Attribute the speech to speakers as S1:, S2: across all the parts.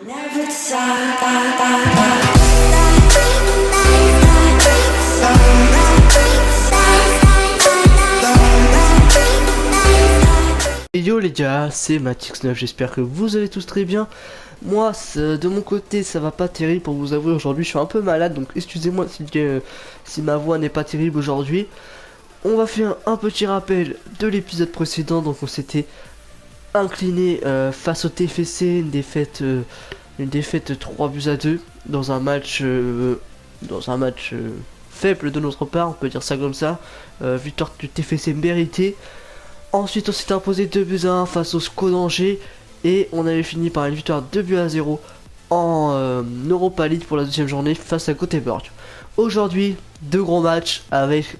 S1: Yo les gars, c'est Matix9, j'espère que vous allez tous très bien. Moi, de mon côté, ça va pas terrible pour vous avouer aujourd'hui, je suis un peu malade, donc excusez-moi si ma voix n'est pas terrible aujourd'hui. On va faire un petit rappel de l'épisode précédent, donc on s'était incliné face au TFC, une défaite 3-2 dans un match, faible de notre part, on peut dire ça comme ça. Victoire du TFC méritée. Ensuite, on s'est imposé 2-1 face au SCO d'Angers et on avait fini par une victoire 2-0 en Europa League pour la deuxième journée face à Göteborg. Aujourd'hui, deux gros matchs avec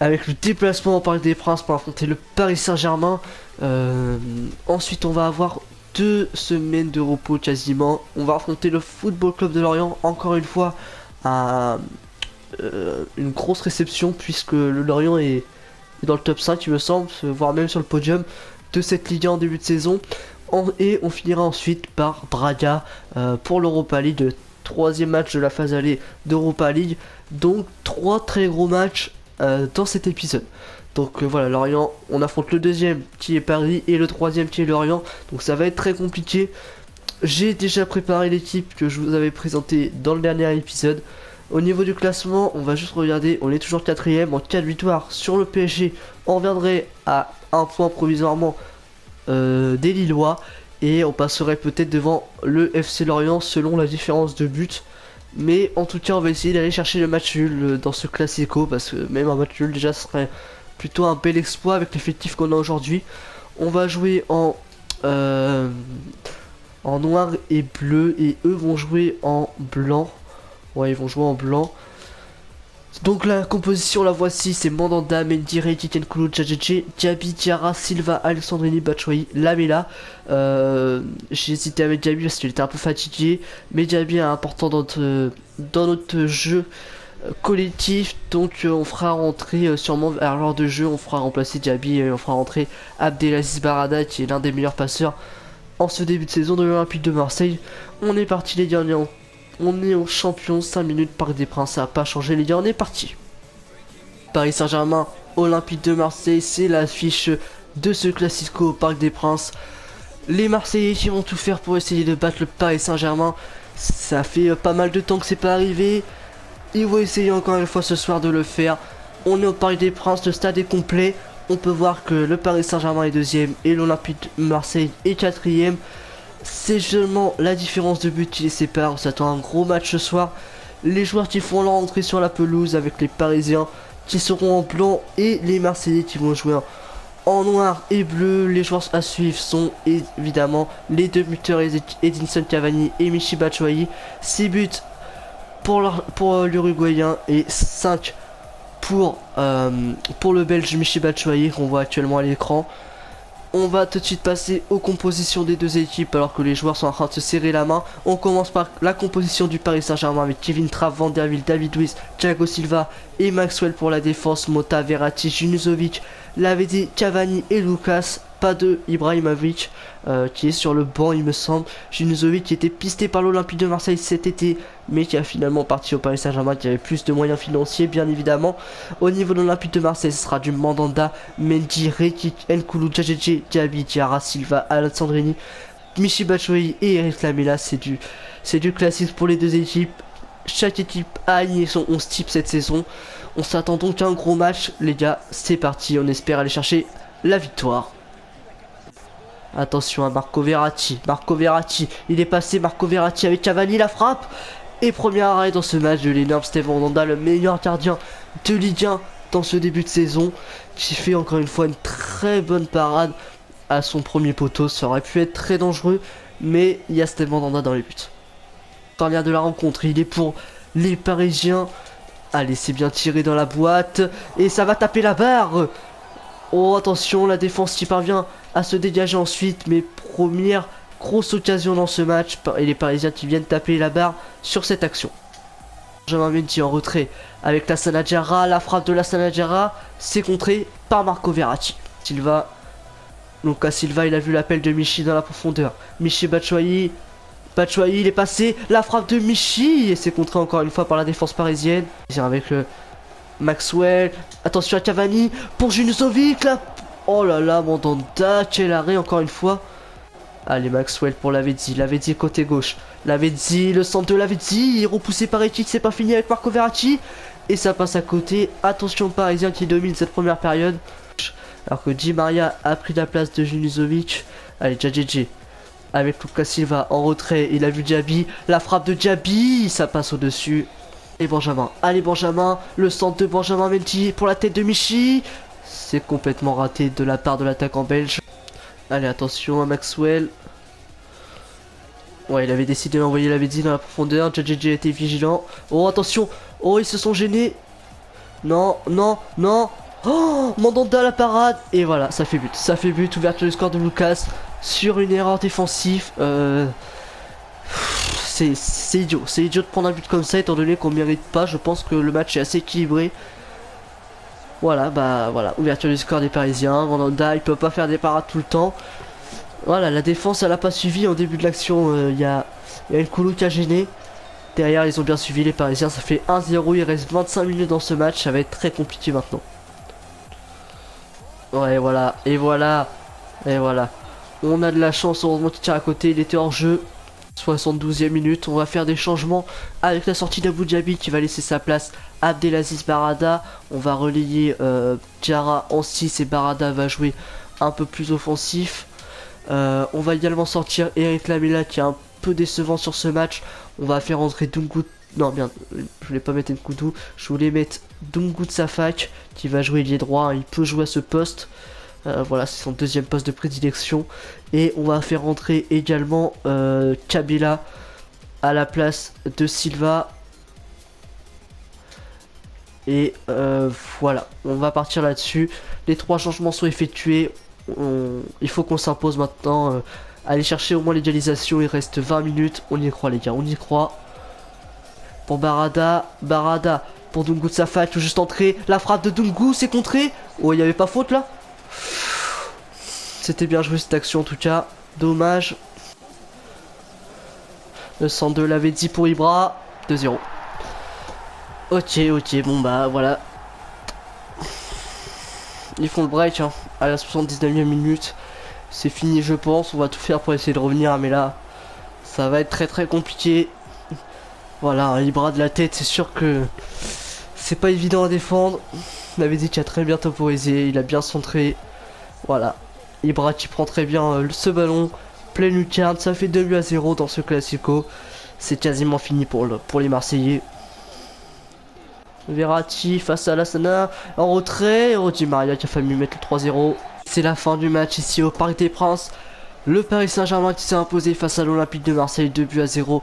S1: le déplacement au Parc des Princes pour affronter le Paris Saint-Germain. Ensuite, on va avoir 2 semaines de repos quasiment. On va affronter le Football Club de Lorient, encore une fois, à une grosse réception puisque le Lorient est dans le top 5 il me semble, voire même sur le podium de cette Ligue 1 en début de saison. Et on finira ensuite par Braga pour l'Europa League, le troisième match de la phase allée d'Europa League. Donc 3 très gros matchs dans cet épisode. Donc voilà, Lorient, on affronte le deuxième qui est Paris et le troisième qui est Lorient. Donc ça va être très compliqué. J'ai déjà préparé l'équipe que je vous avais présentée dans le dernier épisode. Au niveau du classement, on va juste regarder, on est toujours 4ème en 4 victoires sur le PSG. On reviendrait à un point provisoirement des Lillois et on passerait peut-être devant le FC Lorient selon la différence de but. Mais en tout cas, on va essayer d'aller chercher le match nul dans ce classico parce que même un match nul déjà serait plutôt un bel exploit avec l'effectif qu'on a aujourd'hui. On va jouer en noir et bleu et eux vont jouer en blanc. Ouais, ils vont jouer en blanc. Donc la composition, la voici, c'est Mandanda, Mendy, Titian Koulo, Djadjedje, Diaby, Diarra, Silva, Alessandrini, Batshuayi, Lamela. J'ai hésité avec Diaby parce qu'il était un peu fatigué, mais Diaby est important dans notre jeu collectif, donc on fera rentrer sûrement à l'heure de jeu, on fera remplacer Diaby et on fera rentrer Abdelaziz Barada qui est l'un des meilleurs passeurs en ce début de saison de l'Olympique de Marseille. On est parti les derniers. On est au champion, 5 minutes, Parc des Princes, ça n'a pas changé les gars, on est parti. Paris Saint-Germain, Olympique de Marseille, c'est l'affiche de ce classico au Parc des Princes. Les Marseillais qui vont tout faire pour essayer de battre le Paris Saint-Germain. Ça fait pas mal de temps que c'est pas arrivé. Ils vont essayer encore une fois ce soir de le faire. On est au Parc des Princes, le stade est complet. On peut voir que le Paris Saint-Germain est deuxième et l'Olympique de Marseille est quatrième. C'est seulement la différence de but qui les sépare. On s'attend à un gros match ce soir. Les joueurs qui font leur entrée sur la pelouse avec les Parisiens qui seront en blanc et les Marseillais qui vont jouer en noir et bleu. Les joueurs à suivre sont évidemment les deux buteurs Edinson Cavani et Michy Batshuayi. 6 buts pour l'Uruguayen et 5 pour le Belge Michy Batshuayi qu'on voit actuellement à l'écran. On va tout de suite passer aux compositions des deux équipes alors que les joueurs sont en train de se serrer la main. On commence par la composition du Paris Saint-Germain avec Kevin Trapp, Van der Wiel, David Luiz, Thiago Silva et Maxwell pour la défense, Mota, Verratti, Junuzovic, Lavedi, Cavani et Lucas. Pas de Ibrahimovic qui est sur le banc il me semble. Junuzovic qui était pisté par l'Olympique de Marseille cet été mais qui a finalement parti au Paris Saint-Germain qui avait plus de moyens financiers bien évidemment. Au niveau de l'Olympique de Marseille ce sera du Mandanda, Mendy, Rekic, Nkoulou, Djadjedje, Diaby, Diarra, Silva, Alessandrini, Michy Batshuayi et Eric Lamela. C'est du classique pour les deux équipes. Chaque équipe a aligné son 11 type cette saison. On s'attend donc à un gros match les gars, c'est parti, on espère aller chercher la victoire. Attention à Marco Verratti, il est passé, Marco Verratti avec Cavani, la frappe. Et premier arrêt dans ce match de l'énorme Steve Mandanda, le meilleur gardien de Ligue 1 dans ce début de saison, qui fait encore une fois une très bonne parade à son premier poteau. Ça aurait pu être très dangereux, mais il y a Steve Mandanda dans les buts. Dernière de la rencontre, il est pour les Parisiens. Allez, c'est bien tiré dans la boîte, et ça va taper la barre. Oh attention, la défense qui parvient à se dégager ensuite, mais première grosse occasion dans ce match et les Parisiens qui viennent taper la barre sur cette action. Benjamin Mendy en retrait avec Lassana Diarra, la frappe de Lassana Diarra, c'est contré par Marco Verratti. Silva Lucas Silva, il a vu l'appel de Michy dans la profondeur. Michy Batshuayi. Batshuayi, il est passé. La frappe de Michy. Et c'est contré encore une fois par la défense parisienne. Avec le Maxwell. Attention à Cavani. Pour Junuzovic. Là. Oh là là, Mandanda. Quel arrêt encore une fois. Allez, Maxwell pour Lavezzi. Lavezzi côté gauche. Lavezzi, le centre de Lavezzi. Repoussé par Etich. C'est pas fini avec Marco Verratti. Et ça passe à côté. Attention Parisien qui domine cette première période. Alors que Di Maria a pris la place de Junuzovic. Allez, Djadjedje. Avec Lucas Silva en retrait. Il a vu Diaby. La frappe de Diaby. Ça passe au-dessus. Et Benjamin. Allez, Benjamin. Le centre de Benjamin Mendy pour la tête de Michy. C'est complètement raté de la part de l'attaquant belge. Allez, attention à Maxwell. Ouais, il avait décidé d'envoyer Lavezzi dans la profondeur. Djadjedje était vigilant. Oh, attention. Oh, ils se sont gênés. Non, non, non. Oh, Mandanda la parade. Et voilà, ça fait but. Ça fait but. Ouverture du score de Lucas sur une erreur défensive. C'est idiot. C'est idiot de prendre un but comme ça étant donné qu'on mérite pas. Je pense que le match est assez équilibré. Voilà, bah voilà. Ouverture du score des Parisiens. Mandanda, il peut pas faire des parades tout le temps. Voilà, la défense elle a pas suivi en début de l'action. Il y a Nkoulou qui a gêné. Derrière, ils ont bien suivi les Parisiens. Ça fait 1-0. Il reste 25 minutes dans ce match. Ça va être très compliqué maintenant. Ouais, voilà. Et voilà. Et voilà. On a de la chance. Heureusement qu'il tire à côté. Il était hors jeu. 72e minute. On va faire des changements avec la sortie d'Abou Dhabi qui va laisser sa place à Abdelaziz Barada. On va relayer Diarra en 6 et Barada va jouer un peu plus offensif. On va également sortir Eric Lamela qui est un peu décevant sur ce match. On va faire entrer Dungut. Non, bien, je voulais pas mettre Nkoudou. Je voulais mettre Dungut Safak qui va jouer ailier droit. Hein, il peut jouer à ce poste. Voilà, c'est son deuxième poste de prédilection. Et on va faire entrer également Kabila à la place de Silva. Et voilà, on va partir là-dessus. Les 3 changements sont effectués. Il faut qu'on s'impose maintenant. Aller chercher au moins l'égalisation. Il reste 20 minutes. On y croit, les gars. On y croit. Pour Barada. Barada. Pour Dungu Safak. Tout juste entré. La frappe de Dungu. C'est contré. Oh, il n'y avait pas faute là. C'était bien joué cette action en tout cas. Dommage. Le centre de Lavezzi pour Ibra. 2-0. Ok, ok. Bon bah voilà. Ils font le break hein, à la 79e minute. C'est fini je pense. On va tout faire pour essayer de revenir. Mais là, ça va être très très compliqué. Voilà, un Ibra de la tête. C'est sûr que c'est pas évident à défendre. Lavezzi qui a très bien temporisé. Il a bien centré. Voilà. Ibra qui prend très bien ce ballon. Pleine lucarne. Ça fait 2-0 dans ce Classico. C'est quasiment fini pour les Marseillais. Verratti face à Lassana en retrait. Oh, Di Maria qui a failli mettre le 3-0. C'est la fin du match ici au Parc des Princes. Le Paris Saint-Germain qui s'est imposé face à l'Olympique de Marseille 2-0.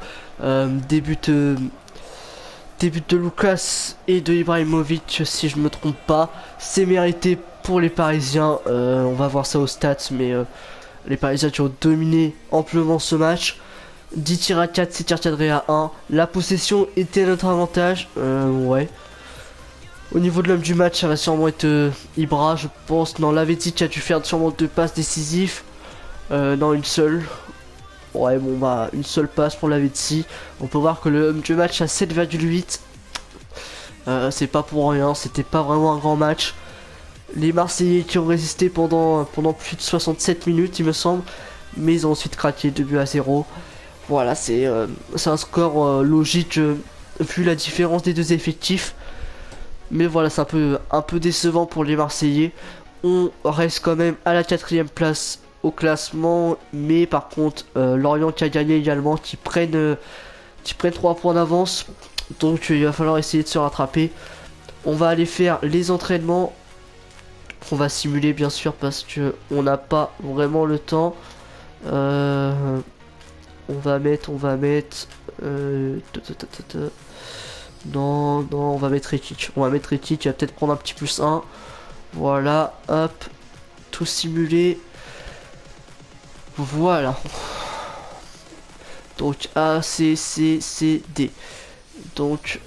S1: Début de Lucas et de Ibrahimovic si je me trompe pas. C'est mérité pour les Parisiens. On va voir ça aux stats mais les Parisiens qui ont dominé amplement ce match. 10 tirs à 4, 6 tirs cadrés à 1. La possession était à notre avantage. Ouais. Au niveau de l'homme du match, ça va sûrement être Ibra, je pense. Non, Lavezzi qui a dû faire sûrement 2 passes décisives. Non, une seule. Ouais, bon, bah, une seule passe pour Lavezzi. On peut voir que le homme du match a 7,8. C'est pas pour rien, c'était pas vraiment un grand match. Les Marseillais qui ont résisté pendant plus de 67 minutes, il me semble. Mais ils ont ensuite craqué 2-0. Voilà, c'est un score logique vu la différence des deux effectifs. Mais voilà, c'est un peu décevant pour les Marseillais. On reste quand même à la 4ème place au classement. Mais par contre, Lorient qui a gagné également, qui prennent 3 points d'avance. Donc il va falloir essayer de se rattraper. On va aller faire les entraînements. On va simuler bien sûr parce que on n'a pas vraiment le temps. On va mettre... Non, on va mettre Etich. On va mettre Etich, il va peut-être prendre un petit plus 1. Voilà, hop. Tout simulé. Voilà. Donc A, C, C, C, D. Donc,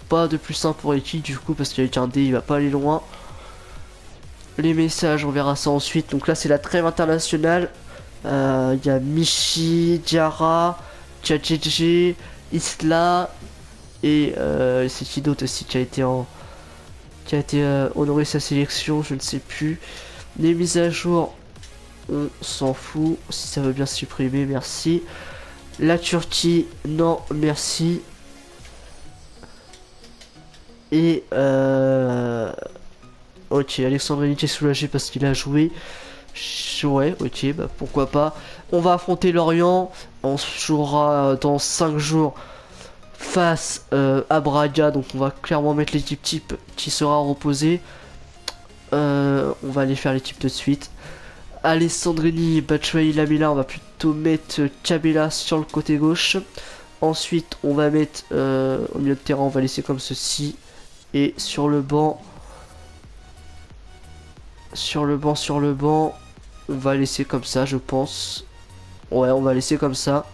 S1: pas de plus 1 pour Etich du coup, parce qu'avec un D, il va pas aller loin. Les messages, on verra ça ensuite. Donc là, c'est la trêve internationale. Il y a Michi, Diarra, Tchadjidji, Isla et c'est qui d'autre aussi qui a été honoré sa sélection, je ne sais plus. Les mises à jour, on s'en fout. Si ça veut bien se supprimer, merci. La Turquie, non, merci. Et ok, Alexandre est soulagé parce qu'il a joué. Ouais, ok, bah pourquoi pas. On va affronter Lorient. On se jouera dans 5 jours face à Braga. Donc on va clairement mettre l'équipe type qui sera reposée. On va aller faire l'équipe de suite. Alessandrini, Batshuayi, Lamela. On va plutôt mettre Kabela sur le côté gauche. Ensuite, on va mettre au milieu de terrain, on va laisser comme ceci. Et sur le banc, on va laisser comme ça, je pense. Ouais, on va laisser comme ça.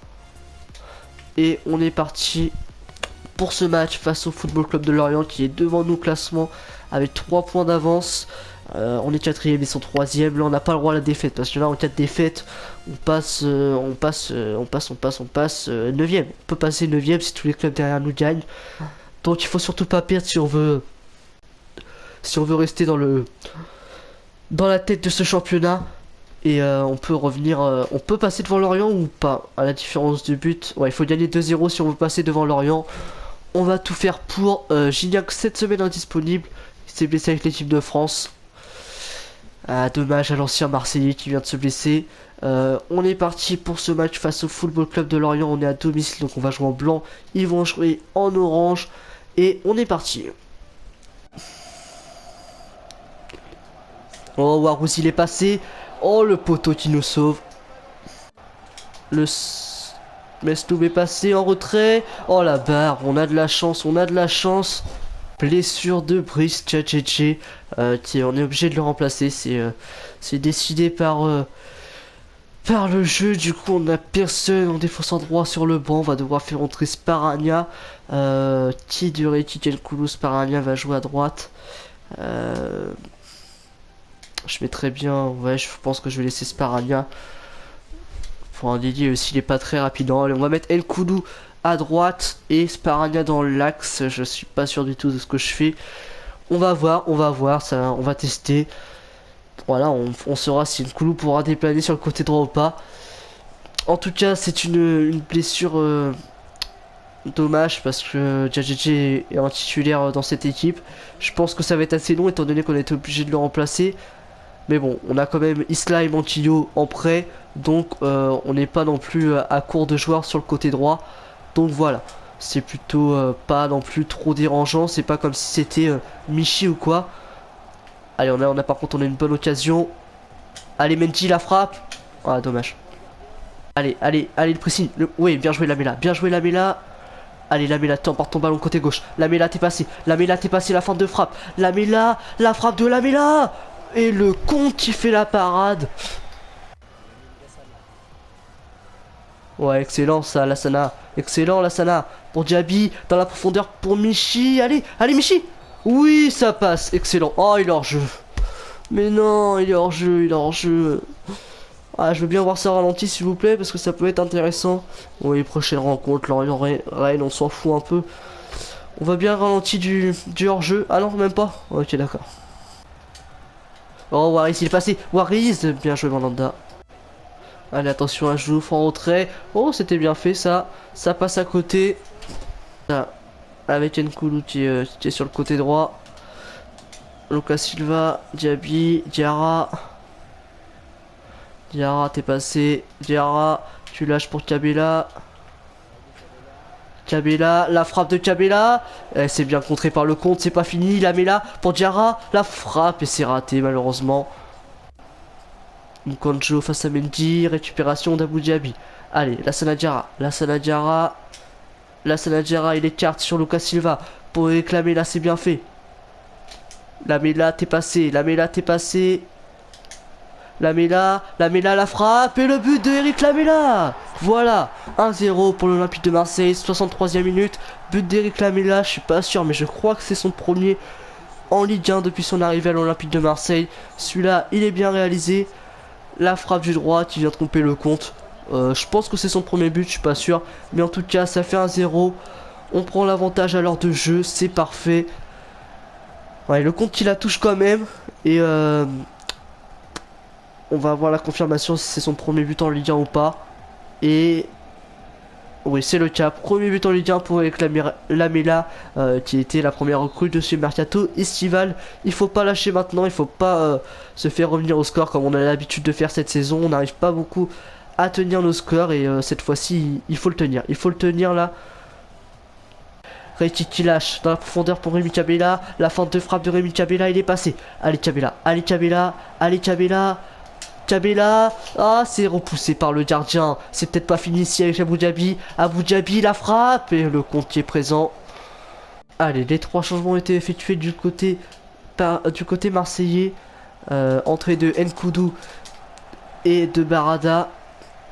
S1: Et on est parti pour ce match face au Football Club de Lorient qui est devant nous au classement avec 3 points d'avance. On est 4ème, ils sont 3ème. Là, on n'a pas le droit à la défaite parce que là, en cas de défaite, on passe 9ème. On peut passer 9ème si tous les clubs derrière nous gagnent. Donc, il faut surtout pas perdre si on veut rester dans la tête de ce championnat. Et on peut revenir, on peut passer devant Lorient ou pas, à la différence de but. Ouais, il faut gagner 2-0 si on veut passer devant Lorient. On va tout faire pour. Gignac cette semaine indisponible. Il s'est blessé avec l'équipe de France. Ah, dommage à l'ancien Marseillais qui vient de se blesser. On est parti pour ce match face au Football Club de Lorient. On est à domicile, donc on va jouer en blanc. Ils vont jouer en orange. Et on est parti. Oh, Warouz il est passé. Oh, le poteau qui nous sauve. Le Mestoub est passé en retrait. Oh, la barre. On a de la chance. Blessure de Brice Tchadjidji. On est obligé de le remplacer. C'est décidé par le jeu. Du coup, on n'a personne en défenseur droit sur le banc. On va devoir faire entrer Sparagna. Qui Tiken Koulou. Sparagna va jouer à droite. Je mettrais bien, ouais, je pense que je vais laisser Sparagna pour un dédié s'il est pas très rapide. Allez, on va mettre El Koudou à droite et Sparagna dans l'axe. Je suis pas sûr du tout de ce que je fais. On va voir, ça, on va tester. Voilà, on saura si El Koudou pourra déplaner sur le côté droit ou pas. En tout cas, c'est une blessure dommage parce que Djadjedji est un titulaire dans cette équipe. Je pense que ça va être assez long étant donné qu'on a été obligé de le remplacer. Mais bon, on a quand même Isla et Mantillo en prêt. Donc on n'est pas non plus à court de joueurs sur le côté droit. Donc voilà, c'est plutôt pas non plus trop dérangeant. C'est pas comme si c'était Michi ou quoi. Allez, on a par contre on a une bonne occasion. Allez, Mendy la frappe. Ah, dommage. Allez, le pressing. Oui, bien joué Lamela. Allez, Lamela, t'emportes ton ballon côté gauche. Lamela, t'es passé, la fin de frappe. Lamela, la frappe de Lamela. Et le con qui fait la parade. Ouais, excellent ça, Lassana. Excellent, Lassana. Pour Diaby, dans la profondeur pour Michi. Allez, Michi. Oui, ça passe. Excellent. Oh, il est hors jeu. Mais non, il est hors jeu. Ah, je veux bien voir ça ralenti, s'il vous plaît, parce que ça peut être intéressant. Oui, prochaine rencontre, Lorient-Rennes, on s'en fout un peu. On va bien ralenti du hors-jeu. Ah non, même pas. Ok, d'accord. Oh, Waris, il est passé. Waris, bien joué, Mandanda. Allez, attention, un genou en retrait. Oh, c'était bien fait, ça. Ça passe à côté. Là, avec Nkoulou qui est sur le côté droit. Lucas Silva, Diaby, Diarra. Diarra, t'es passé. Diarra, tu lâches pour Kabela. La frappe de Kabela. C'est bien contré par le compte, c'est pas fini. La met là pour Diarra. La frappe et c'est raté malheureusement. Mkonjo face à Mendy. Récupération d'Abou Diaby. Allez, Lassana Diarra. Il écarte sur Lucas Silva. Pour réclamer là, c'est bien fait. Lamela, t'es passé. Lamela, la frappe et le but de Eric Lamela. Voilà, 1-0 pour l'Olympique de Marseille, 63e minute. But d'Eric Lamela, je suis pas sûr, mais je crois que c'est son premier en Ligue 1 depuis son arrivée à l'Olympique de Marseille. Celui-là, il est bien réalisé. La frappe du droit qui vient tromper le compte. Je pense que c'est son premier but, je suis pas sûr. Mais en tout cas, ça fait 1-0. On prend l'avantage à l'heure de jeu, c'est parfait. Ouais, le compte qui la touche quand même. Et on va avoir la confirmation si c'est son premier but en Ligue 1 ou pas. Et oui, c'est le cas. Premier but en Ligue 1 pour avec Lamela, qui était la première recrue de ce mercato estival. Il faut pas lâcher maintenant, il faut pas se faire revenir au score comme on a l'habitude de faire cette saison. On n'arrive pas beaucoup à tenir nos scores et cette fois-ci, il faut le tenir. Il faut le tenir là. Retic qui lâche dans la profondeur pour Rémi Cabella. La feinte de frappe de Rémi Cabella, il est passé. Allez Cabella, allez Cabella, allez Cabella. Cabella, ah c'est repoussé par le gardien. C'est peut-être pas fini ici avec Abou Dhabi. Abou Dhabi la frappe et le compte qui est présent. Allez, les 3 changements ont été effectués du côté marseillais. Entrée de Nkoudou et de Barada.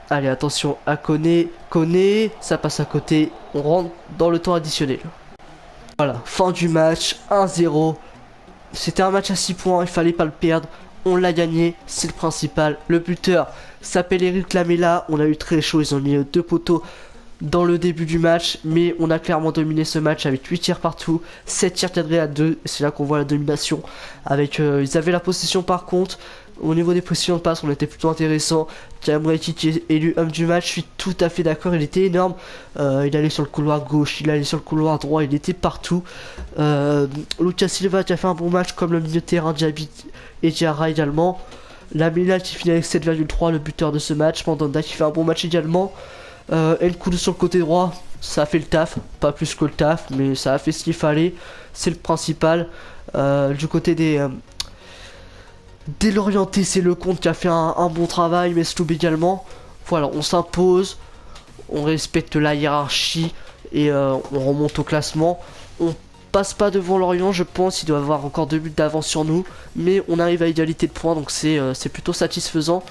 S1: Allez, attention à Koné. Koné, ça passe à côté. On rentre dans le temps additionnel. Voilà, fin du match, 1-0. C'était un match à 6 points, il fallait pas le perdre. On l'a gagné, c'est le principal. Le buteur s'appelle Eric Lamela. On a eu très chaud, ils ont mis 2 poteaux dans le début du match. Mais on a clairement dominé ce match avec 8 tirs partout, 7 tirs cadrés à 2. C'est là qu'on voit la domination. Avec, ils avaient la possession par contre. Au niveau des positions de passe, on était plutôt intéressant. Cam Retic est élu homme du match, je suis tout à fait d'accord, il était énorme. Il allait sur le couloir gauche, il allait sur le couloir droit, il était partout. Lucas Silva qui a fait un bon match comme le milieu de terrain, Diaby et Diarra également. Lamela qui finit avec 7,3, le buteur de ce match. Mandanda qui fait un bon match également. Nkoudou sur le côté droit, ça a fait le taf, pas plus que le taf, mais ça a fait ce qu'il fallait, c'est le principal. Du côté dès l'orienté, c'est le compte qui a fait un bon travail, mais Sloub également. Voilà, on s'impose, on respecte la hiérarchie et on remonte au classement. On passe pas devant Lorient, je pense, il doit avoir encore 2 buts d'avance sur nous, mais on arrive à égalité de points, donc c'est plutôt satisfaisant.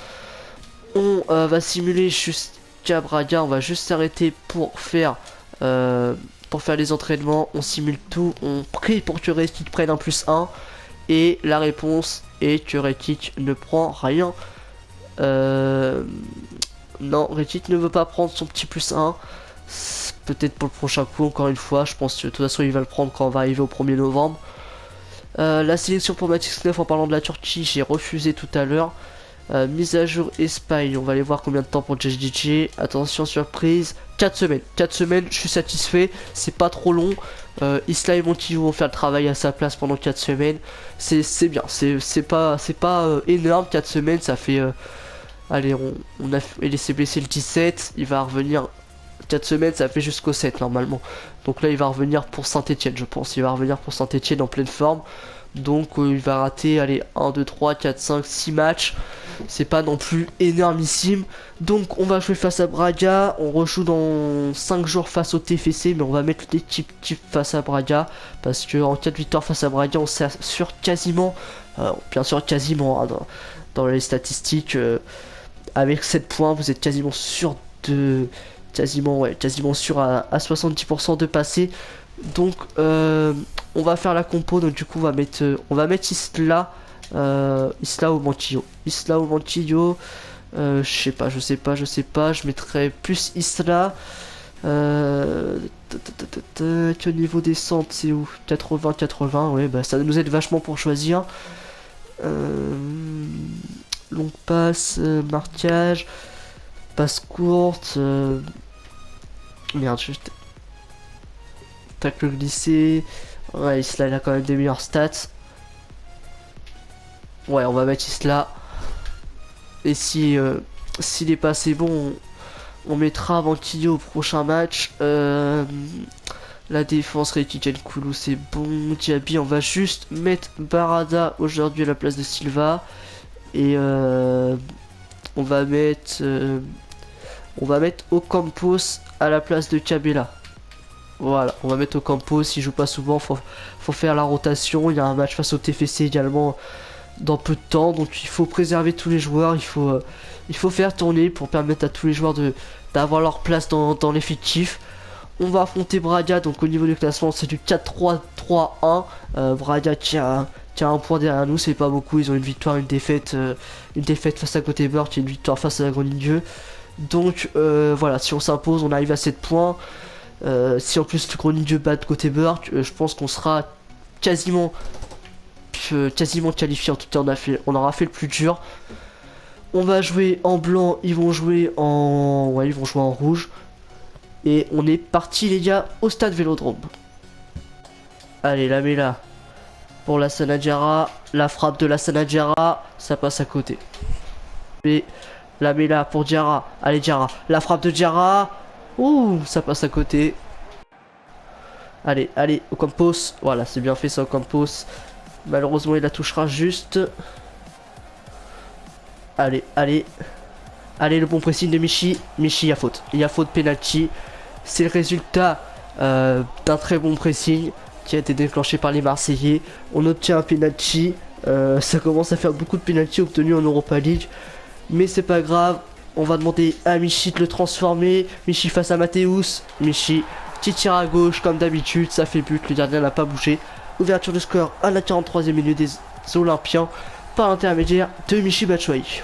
S1: On va simuler jusqu'à Braga, on va juste s'arrêter pour faire les entraînements. On simule tout, on prie pour que Retic prenne un +1. Et la réponse est que Retic ne prend rien. Non, Retic ne veut pas prendre son petit +1. Peut-être pour le prochain coup, encore une fois. Je pense que de toute façon, il va le prendre quand on va arriver au 1er novembre. La sélection pour Matix 9, en parlant de la Turquie, j'ai refusé tout à l'heure. Mise à jour Espagne, on va aller voir combien de temps pour JJ. Attention, surprise, 4 semaines. 4 semaines, je suis satisfait, c'est pas trop long. Isla et Montijo vont faire le travail à sa place pendant 4 semaines. C'est bien, c'est pas énorme. 4 semaines, ça fait... allez, on a laissé blesser le 17, il va revenir... 4 semaines, ça fait jusqu'au 7 normalement. Donc là, il va revenir pour Saint-Etienne, je pense. Il va revenir pour Saint-Etienne en pleine forme. Donc il va rater, allez, 1, 2, 3, 4, 5, 6 matchs. C'est pas non plus énormissime. Donc on va jouer face à Braga. On rejoue dans 5 jours face au TFC. Mais on va mettre l'équipe type face à Braga. Parce que en cas de victoire face à Braga, on s'assure quasiment, bien sûr quasiment, hein, dans les statistiques, avec 7 points, vous êtes quasiment sûr de... quasiment sûr à 70% de passer. Donc on va faire la compo. Donc du coup on va mettre Isla, Isla ou Montijo. Isla ou Montijo, je sais pas, je mettrais plus Isla. Au niveau des centres, c'est où? 80, ouais, bah ça nous aide vachement pour choisir. Longue passe, marquage, passe courte, merde, juste tacle glissé. Ouais, Isla il a quand même des meilleures stats. Ouais, on va mettre Isla. Et si s'il est pas assez bon, on mettra Banquillo au prochain match. La défense, Retic Nkoudou, c'est bon. Diaby, on va juste mettre Barada aujourd'hui à la place de Silva. Et on va mettre Ocampos à la place de Cabella. Voilà, on va mettre Ocampos. S'il joue pas souvent, faut faire la rotation. Il y a un match face au TFC également dans peu de temps, donc il faut préserver tous les joueurs. Il faut faire tourner pour permettre à tous les joueurs d'avoir leur place dans l'effectif. On va affronter Braga, donc au niveau du classement c'est du 4-3-3 3-1. Braga tient un point derrière nous, c'est pas beaucoup. Ils ont une victoire, une défaite face à Göteborg et une victoire face à Groningen. Donc voilà, si on s'impose, on arrive à 7 points. Si en plus Groningen bat Göteborg, je pense qu'on sera quasiment qualifié. En tout cas, on aura fait le plus dur. On va jouer en blanc, ils vont jouer en rouge. Et on est parti les gars au stade Vélodrome. Allez, la Mela pour la Sanadjara. La frappe de la Sanadjara, ça passe à côté. Et la Mela pour Diarra. Allez Diarra, la frappe de Diarra. Ouh, ça passe à côté. Allez, allez, Ocampos. Voilà, c'est bien fait ça, Ocampos. Malheureusement, il la touchera juste. Allez, allez. Allez, le bon pressing de Michi. Michi, il y a faute. Il y a faute, penalty. C'est le résultat d'un très bon pressing qui a été déclenché par les Marseillais. On obtient un penalty. Ça commence à faire beaucoup de penalty obtenus en Europa League. Mais c'est pas grave. On va demander à Michi de le transformer. Michi face à Mathéus. Michi, petit tir à gauche comme d'habitude. Ça fait but. Le gardien n'a pas bougé. Ouverture de score à la 43e minute des Olympiens par l'intermédiaire de Michy Batshuayi.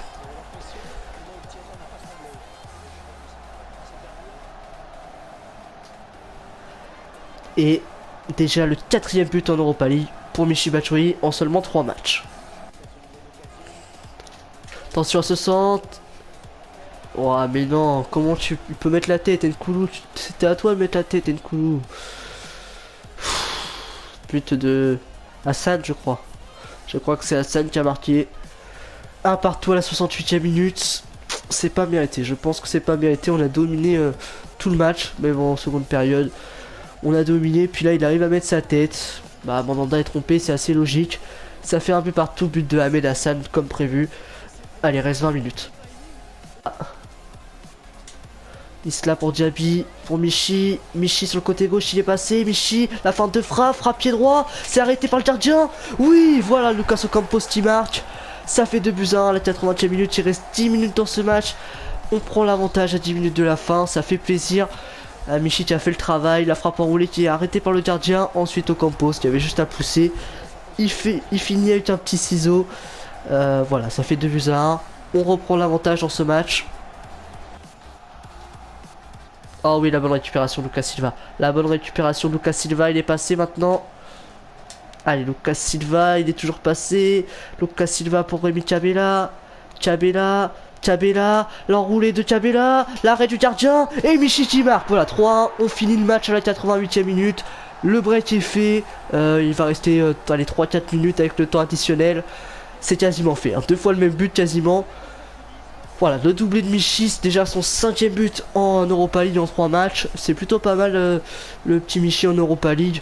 S1: Et déjà le 4e but en Europa League pour Michy Batshuayi en seulement 3 matchs. Attention à ce centre. Oh mais non, comment tu peux mettre la tête, Nkoulou? C'était à toi de mettre la tête, Nkoulou. But de Hassan, je crois. Je crois que c'est Hassan qui a marqué. Un partout à la 68e minute. C'est pas mérité, je pense que c'est pas mérité. On a dominé tout le match, mais bon, en seconde période, on a dominé. Puis là, il arrive à mettre sa tête. Bah, Mandanda est trompé, c'est assez logique. Ça fait un but partout, but de Ahmed Hassan comme prévu. Allez, reste 20 minutes. Isla pour Diaby, pour Michi. Michi sur le côté gauche, il est passé. Michi, la fin de frappe pied droit. C'est arrêté par le gardien. Oui, voilà Lucas Ocampos qui marque. Ça fait 2-1 à la 80e minute. Il reste 10 minutes dans ce match. On prend l'avantage à 10 minutes de la fin. Ça fait plaisir. Michi qui a fait le travail. La frappe enroulée qui est arrêtée par le gardien. Ensuite Ocampos qui avait juste à pousser. Il finit avec un petit ciseau. Voilà, ça fait 2-1. On reprend l'avantage dans ce match. Oh oui, la bonne récupération de Lucas Silva. La bonne récupération de Lucas Silva, il est passé maintenant. Allez, Lucas Silva, il est toujours passé. Lucas Silva pour Rémi Cabella. Cabella, l'enroulé de Cabella. L'arrêt du gardien. Et Michi qui marque. Voilà, 3-1. On finit le match à la 88e minute. Le break est fait. Il va rester les 3-4 minutes avec le temps additionnel. C'est quasiment fait. Hein. 2 fois le même but quasiment. Voilà, le doublé de Michi, c'est déjà son 5e but en Europa League en 3 matchs. C'est plutôt pas mal le petit Michi en Europa League.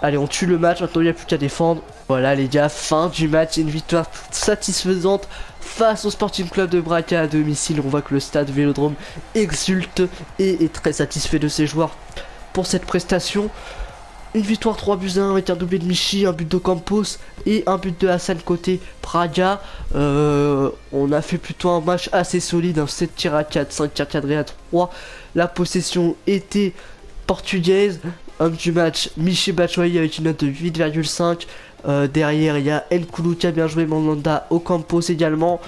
S1: Allez, on tue le match, maintenant il n'y a plus qu'à défendre. Voilà les gars, fin du match, une victoire satisfaisante face au Sporting Club de Braga à domicile. On voit que le stade Vélodrome exulte et est très satisfait de ses joueurs pour cette prestation. Une victoire 3-1 avec un doublé de Michi, un but d'Ocampos et un but de Hassan côté Braga. On a fait plutôt un match assez solide, un 7 tirs à 4, 5 tirs cadrés à 3. La possession était portugaise. Homme du match, Michy Batshuayi avec une note de 8,5. Derrière, il y a Nkoulou qui a bien joué, Mandanda, Ocampos également.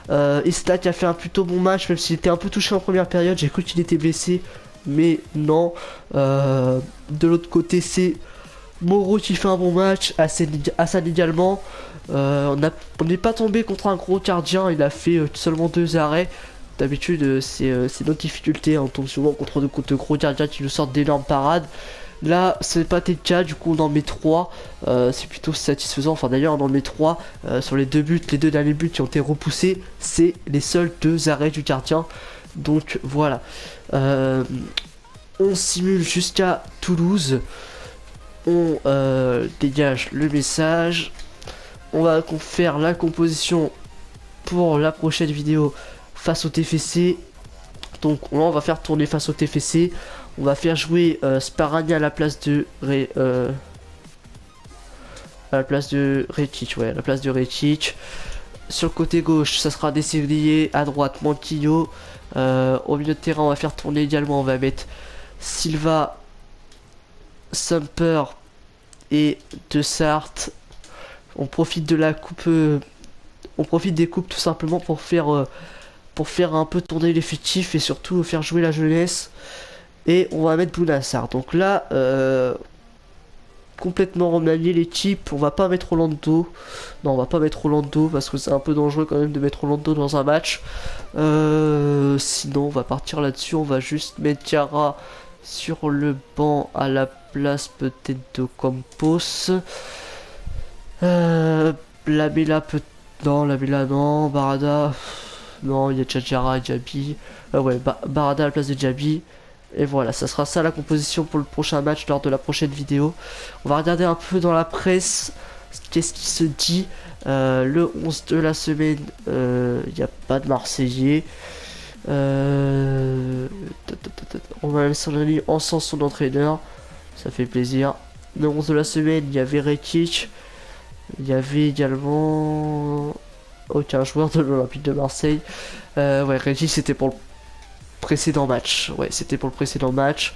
S1: Isla qui a fait un plutôt bon match, même s'il était un peu touché en première période. J'ai cru qu'il était blessé. Mais non, de l'autre côté c'est Moro qui fait un bon match, Hassan également. On n'est pas tombé contre un gros gardien, il a fait seulement 2 arrêts. D'habitude c'est notre difficulté, on tombe souvent contre de gros gardiens qui nous sortent d'énormes parades. Là c'est pas le cas, du coup on en met 3, c'est plutôt satisfaisant. Enfin d'ailleurs on en met 3 sur les 2 buts, les 2 derniers buts qui ont été repoussés, c'est les seuls 2 arrêts du gardien. Donc voilà, on simule jusqu'à Toulouse, on dégage le message, on va faire la composition pour la prochaine vidéo face au TFC. Donc là on va faire tourner face au TFC, on va faire jouer Sparagna à la place de Retic, ouais, à la place de Retic. Sur le côté gauche, ça sera Desailly, à droite Manquillo. Au milieu de terrain, on va faire tourner également. On va mettre Silva, Sumper et de Sarthe. On profite de la coupe, on profite des coupes tout simplement pour faire un peu tourner l'effectif et surtout faire jouer la jeunesse. Et on va mettre Bouna Sarr. Donc là, complètement remanier l'équipe. On va pas mettre Rolando. Non, on va pas mettre Rolando parce que c'est un peu dangereux quand même de mettre Rolando dans un match. Sinon, on va partir là-dessus. On va juste mettre Diarra sur le banc à la place peut-être de Campos. Lamela peut... Non, Lamela non. Barada... Non, il y a déjà Diarra et Diaby. Ouais, Barada à la place de Diaby. Et voilà, ça sera ça la composition pour le prochain match lors de la prochaine vidéo. On va regarder un peu dans la presse qu'est-ce qui se dit. Le 11 de la semaine, il n'y a pas de Marseillais. On va même s'en aller en sens son entraîneur. Ça fait plaisir. Le 11 de la semaine, il y avait Rekic. Il y avait également aucun joueur de l'Olympique de Marseille. Ouais, Rekic c'était pour le précédent match. Ouais, c'était pour le précédent match.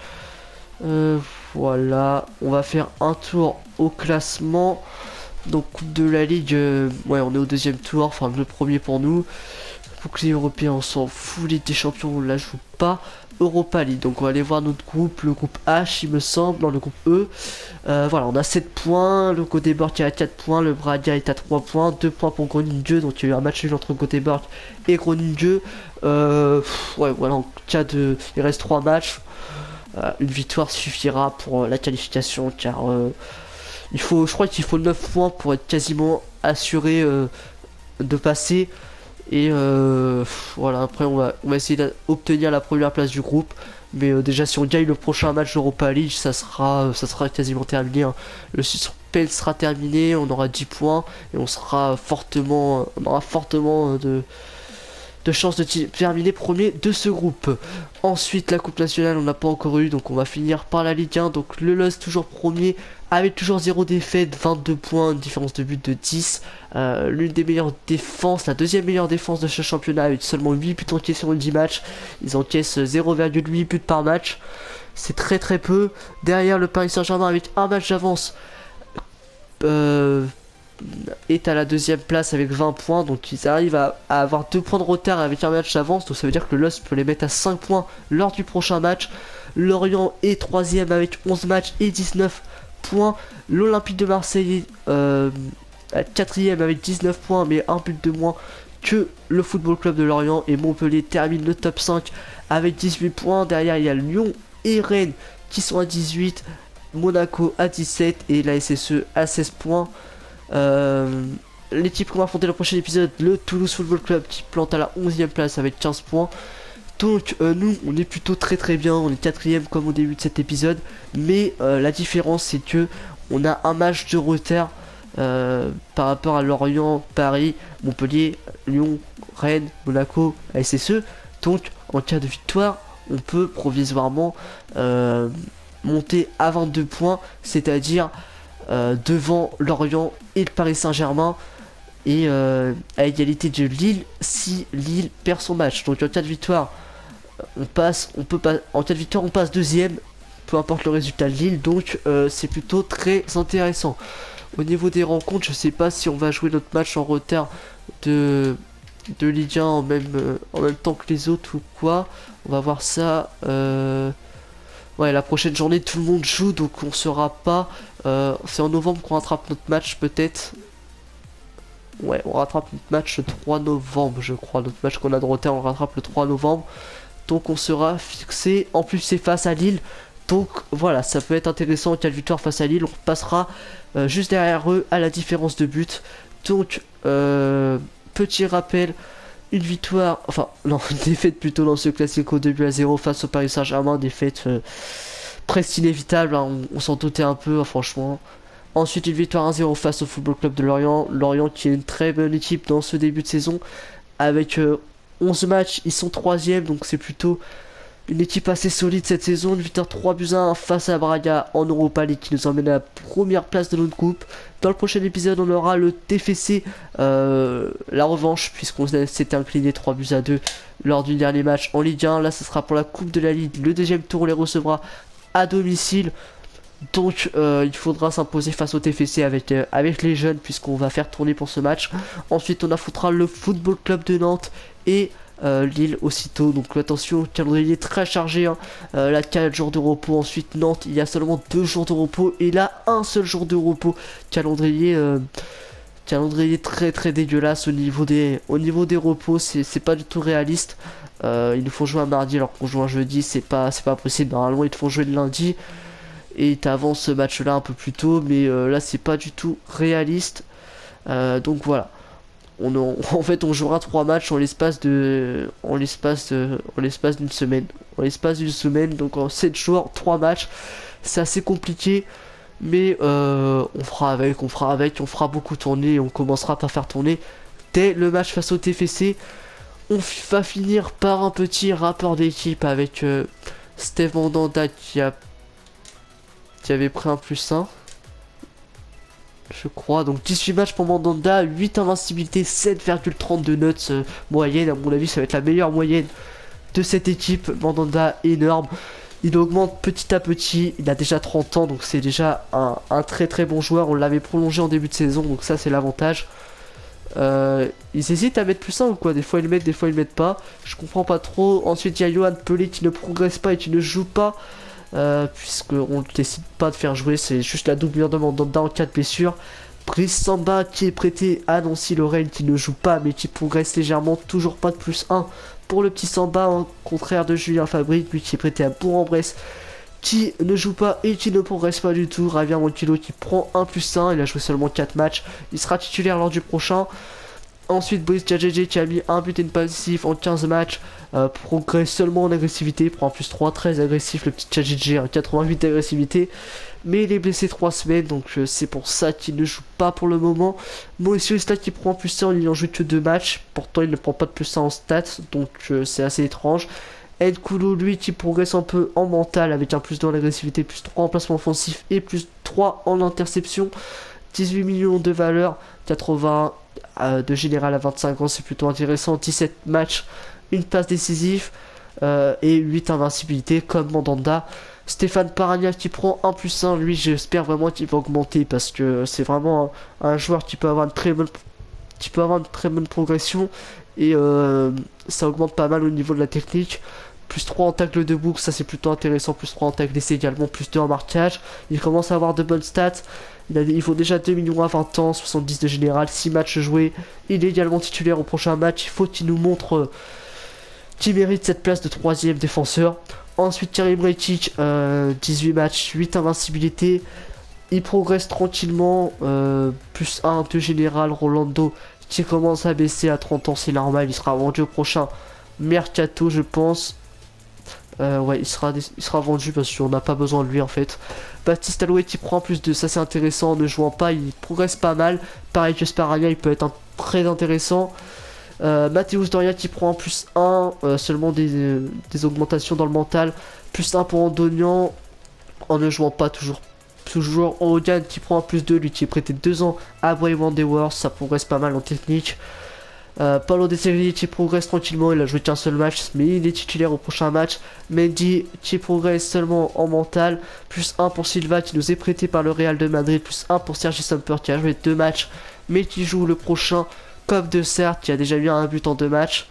S1: Voilà, on va faire un tour au classement. Donc Coupe de la Ligue, ouais, on est au deuxième tour, enfin le premier pour nous. Bouclier européen, on s'en fout. Ligue des Champions, on la joue pas. Europa League, donc on va aller voir notre groupe, le groupe H il me semble, dans le groupe E. Voilà, on a 7 points, le Göteborg qui est à 4 points, le Braga est à 3 points, 2 points pour Groningen, donc il y a eu un match nul entre Göteborg et Groningen. Ouais, voilà, en cas de... il reste 3 matchs, une victoire suffira pour la qualification, car je crois qu'il faut 9 points pour être quasiment assuré de passer. Et voilà, après on va essayer d'obtenir la première place du groupe. Mais déjà si on gagne le prochain match d'Europa League, ça sera quasiment terminé, hein. Le suspense sera terminé, on aura 10 points et on aura fortement de chances de terminer premier de ce groupe. Ensuite la Coupe nationale on n'a pas encore eu, donc on va finir par la Ligue 1. Donc le LOS toujours premier avec toujours 0 défaite, 22 points, une différence de but de 10. L'une des meilleures défenses, la deuxième meilleure défense de ce championnat avec seulement 8 buts encaissés en 10 matchs. Ils encaissent 0,8 buts par match. C'est très très peu. Derrière le Paris Saint-Germain avec un match d'avance est à la deuxième place avec 20 points, donc ils arrivent à avoir 2 points de retard avec un match d'avance, donc ça veut dire que le LOSC peut les mettre à 5 points lors du prochain match. Lorient est 3ème avec 11 matchs et 19 points. L'Olympique de Marseille est 4ème avec 19 points mais un but de moins que le Football Club de Lorient, et Montpellier termine le top 5 avec 18 points. Derrière il y a Lyon et Rennes qui sont à 18, Monaco à 17 et la SSE à 16 points. L'équipe qu'on va affronter dans le prochain épisode, le Toulouse Football Club, qui plante à la 11ème place avec 15 points. Donc nous on est plutôt très bien, on est 4ème comme au début de cet épisode, mais la différence c'est que on a un match de retard par rapport à Lorient, Paris, Montpellier, Lyon, Rennes, Monaco, SSE. Donc en cas de victoire on peut provisoirement monter à 22 points, c'est-à-dire devant Lorient et le Paris Saint-Germain, et à égalité de Lille si Lille perd son match. Donc en cas de victoire on passe, en cas de victoire on passe deuxième, peu importe le résultat de Lille. Donc c'est plutôt très intéressant. Au niveau des rencontres, je sais pas si on va jouer notre match en retard de Ligue 1 en même temps que les autres ou quoi. On va voir ça. Ouais, la prochaine journée tout le monde joue, donc on saura pas. C'est en novembre qu'on rattrape notre match peut-être. Ouais, on rattrape notre match le 3 novembre je crois. Notre match qu'on a de retard on le rattrape le 3 novembre. Donc on sera fixé. En plus c'est face à Lille. Donc voilà, ça peut être intéressant en cas de victoire face à Lille. On passera juste derrière eux à la différence de but. Donc petit rappel, une victoire, enfin non, une défaite plutôt dans ce classico 2-0 face au Paris Saint-Germain. Défaite presque inévitable, hein, on s'en doutait un peu, hein, franchement. Ensuite une victoire 1-0 face au Football Club de Lorient. Lorient qui est une très bonne équipe dans ce début de saison. Avec 11 matchs, ils sont 3ème, donc c'est plutôt une équipe assez solide cette saison. Une victoire 3-1 face à Braga en Europa League qui nous emmène à la première place de notre groupe. Dans le prochain épisode on aura le TFC, la revanche, puisqu'on s'était incliné 3-2 lors du dernier match en Ligue 1. Là ce sera pour la Coupe de la Ligue, le deuxième tour on les recevra à domicile. Donc il faudra s'imposer face au TFC avec les jeunes puisqu'on va faire tourner pour ce match. Ensuite on affrontera le Football Club de Nantes et Lille aussitôt. Donc attention, calendrier très chargé, hein. Là 4 jours de repos. Ensuite Nantes, il y a seulement 2 jours de repos et là un seul jour de repos. Calendrier très très dégueulasse au niveau des repos, c'est pas du tout réaliste. Ils nous font jouer un mardi alors qu'on joue un jeudi, c'est pas possible. Normalement ils te font jouer le lundi et t'avances ce match là un peu plus tôt, mais là c'est pas du tout réaliste. Donc voilà. En fait on jouera 3 matchs en l'espace d'une semaine. En l'espace d'une semaine, donc en 7 jours, 3 matchs. C'est assez compliqué. Mais on fera avec, on fera beaucoup tourner et on commencera par faire tourner dès le match face au TFC. On va finir par un petit rapport d'équipe avec Steve Mandanda qui avait pris un +1, je crois. Donc 18 matchs pour Mandanda, 8 invincibilités, 7,32 notes moyenne. À mon avis, ça va être la meilleure moyenne de cette équipe. Mandanda énorme. Il augmente petit à petit, il a déjà 30 ans, donc c'est déjà un très très bon joueur. On l'avait prolongé en début de saison, donc ça c'est l'avantage. Ils hésitent à mettre +1 ou quoi, des fois ils le mettent, des fois ils le mettent pas. Je comprends pas trop. Ensuite il y a Johan Pelé qui ne progresse pas et qui ne joue pas, puisqu'on ne décide pas de faire jouer, c'est juste la doublure de Mandanda en cas de blessure. Brice Samba qui est prêté à Nancy-Lorraine qui ne joue pas mais qui progresse légèrement, toujours pas de +1 pour le petit Samba, au contraire de Julien Fabrique, lui qui est prêté à Bourg-en-Bresse, qui ne joue pas et qui ne progresse pas du tout. Javier Montilo qui prend un +1, il a joué seulement 4 matchs, il sera titulaire lors du prochain. Ensuite Brice Djadjedje qui a mis un but et une passe décisive en 15 matchs, progresse seulement en agressivité, prend un +3, très agressif le petit Djadjedje, 88 d'agressivité. Mais il est blessé 3 semaines, donc c'est pour ça qu'il ne joue pas pour le moment. Mauricio Isla qui prend un +1 en n'ayant joué que 2 matchs, pourtant il ne prend pas de +1 en stats, donc c'est assez étrange. Nkoulou lui qui progresse un peu en mental avec un +2 en agressivité, +3 en placement offensif et +3 en interception. 18 millions de valeur, 80 de général à 25 ans, c'est plutôt intéressant. 17 matchs, une passe décisive et 8 invincibilités comme Mandanda. Stéphane Paragna qui prend un +1, lui j'espère vraiment qu'il va augmenter parce que c'est vraiment un joueur qui peut avoir une très bonne progression et ça augmente pas mal au niveau de la technique. +3 en tacle de boucle, ça c'est plutôt intéressant, +3 en tacle d'essai également, +2 en marquage. Il commence à avoir de bonnes stats. Il faut déjà 2 millions à 20 ans, 70 de général, 6 matchs joués. Il est également titulaire au prochain match. Il faut qu'il nous montre qu'il mérite cette place de 3ème défenseur. Ensuite, Karim Rekic, 18 matchs, 8 invincibilités. Il progresse tranquillement. +1 de général, Rolando qui commence à baisser à 30 ans, c'est normal. Il sera vendu au prochain mercato, je pense. Ouais, il sera vendu parce qu'on n'a pas besoin de lui en fait. Baptiste Alouet qui prend +2, ça c'est intéressant. En ne jouant pas, il progresse pas mal. Pareil que Sparagna, il peut être très intéressant. Mathéus Doria qui prend un +1, seulement des augmentations dans le mental. +1 pour Andonian en ne jouant pas toujours. Hogan qui prend un +2, lui qui est prêté 2 ans à Brave Wanderers, ça progresse pas mal en technique. Paulo De Sevilli qui progresse tranquillement, il a joué qu'un seul match mais il est titulaire au prochain match. Mendy qui progresse seulement en mental, +1 pour Silva qui nous est prêté par le Real de Madrid, +1 pour Sergi Samper qui a joué 2 matchs mais qui joue le prochain. Cobb de Serre qui a déjà eu un but en 2 matchs.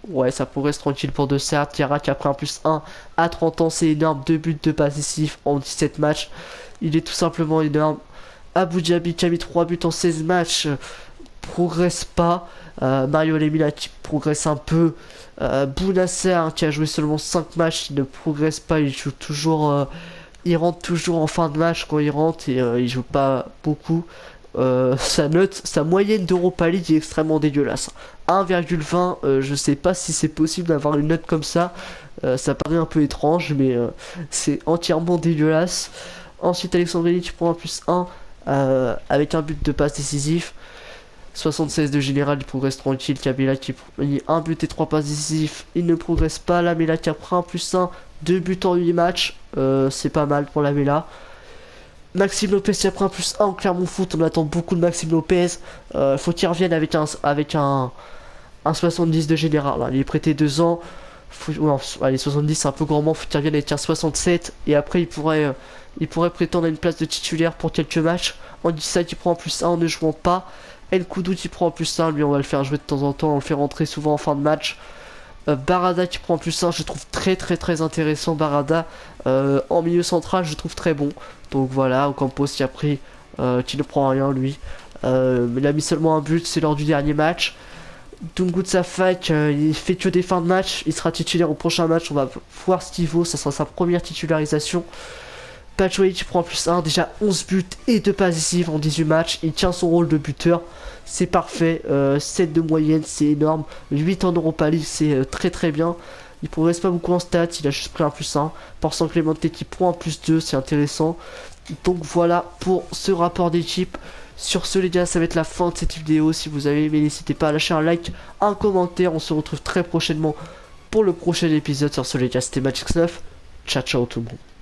S1: Ouais, ça progresse tranquille pour De Serre. Tiara qui a pris un +1 à 30 ans, c'est énorme. 2 buts, 2 passes décisives en 17 matchs. Il est tout simplement énorme. Abu Dhabi qui a mis 3 buts en 16 matchs, progresse pas. Mario Lemina qui progresse un peu. Bounasser qui a joué seulement 5 matchs, il ne progresse pas. Il joue toujours. Il rentre toujours en fin de match quand il rentre et il joue pas beaucoup. Sa moyenne d'Europa League est extrêmement dégueulasse. 1,20, je sais pas si c'est possible d'avoir une note comme ça. Ça paraît un peu étrange, mais c'est entièrement dégueulasse. Ensuite, Alexandrini qui prend un +1 avec un but de passe décisif. 76 de général, il progresse tranquille. Kabila qui prend un but et 3 passes décisives, il ne progresse pas. Lamela qui a pris un +1, 2 buts en 8 matchs, c'est pas mal pour Lamela. Maxime Lopez qui a pris un +1 en Clermont Foot, on attend beaucoup de Maxime Lopez. Faut qu'il revienne avec un 70 de général. Hein. Il est prêté 2 ans. Non, allez, 70 c'est un peu gourmand, faut qu'il revienne avec un 67 et après il pourrait prétendre à une place de titulaire pour quelques matchs. Anguissa qui prend en plus 1 en ne jouant pas. Nkoudou qui prend en plus 1, lui on va le faire jouer de temps en temps, on le fait rentrer souvent en fin de match. Barada qui prend en plus 1, je trouve très intéressant Barada. En milieu central je trouve très bon. Donc voilà, Ocampos qui a pris, qui ne prend rien lui. Il a mis seulement un but, c'est lors du dernier match. Tungut Safak, il fait que des fins de match, il sera titulaire au prochain match, on va voir ce qu'il vaut, ça sera sa première titularisation. Batshuayi qui prend en plus 1, déjà 11 buts et 2 passes décisives en 18 matchs, il tient son rôle de buteur, c'est parfait, 7 de moyenne, c'est énorme, 8 en Europa League, c'est très bien. Il progresse pas beaucoup en stats, il a juste pris un plus 1. Porcent Clemente qui prend un plus 2, c'est intéressant. Donc voilà pour ce rapport d'équipe. Sur ce les gars, ça va être la fin de cette vidéo. Si vous avez aimé, n'hésitez pas à lâcher un like, un commentaire. On se retrouve très prochainement pour le prochain épisode. Sur ce les gars, c'était Match X9. Ciao tout le monde.